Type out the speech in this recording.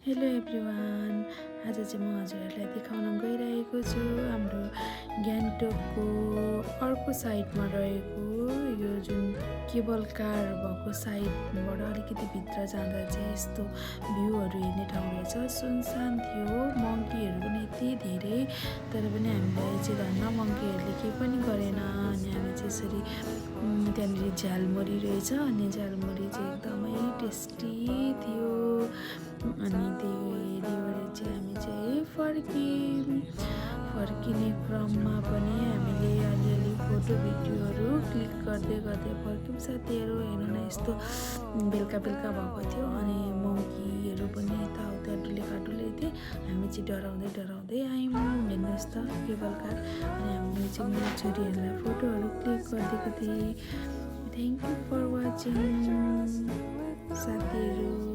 Hello everyone. आज चाहिँ म हजुरहरूलाई देखाउन गइरहेको छु हाम्रो गान्तोकको अर्को साइडमा रहेको यो जुन केबल कार भएको साइडबाट अलिकति भित्र जाँदा चाहिँ यस्तो भ्यूहरू हेर्ने ठाउँ रहेछ। सुनसान थियो, मङ्कीहरू पनि यति धेरै, तर पनि हामीलाई चाहिँ धन्न मङ्कीहरूले केही पनि गरेन। अनि हामी चाहिँ यसरी त्यहाँनिर झ्यालमुरी रहेछ, अनि झ्यालमुरी चाहिँ एकदमै टेस्टी थियो। अनि त्यही हेरिवरी चाहिँ हामी चाहिँ फर्किने क्रममा पनि हामीले अलिअलि फोटो भिडियोहरू क्लिक गर्दै फर्क्यौँ। साथीहरू हेर्नु न, यस्तो बेलुका भएको थियो अनि मङ्कीहरू पनि यताउता डुलेका थिए। हामी चाहिँ डराउँदै आयौँ। हेर्नुहोस् त केबल कार। अनि हामीले चाहिँ मेरो छोरीहरूलाई फोटोहरू क्लिक गरिदिएको थिएँ। थ्याङ्क यू फर वाचिङ साथीहरू।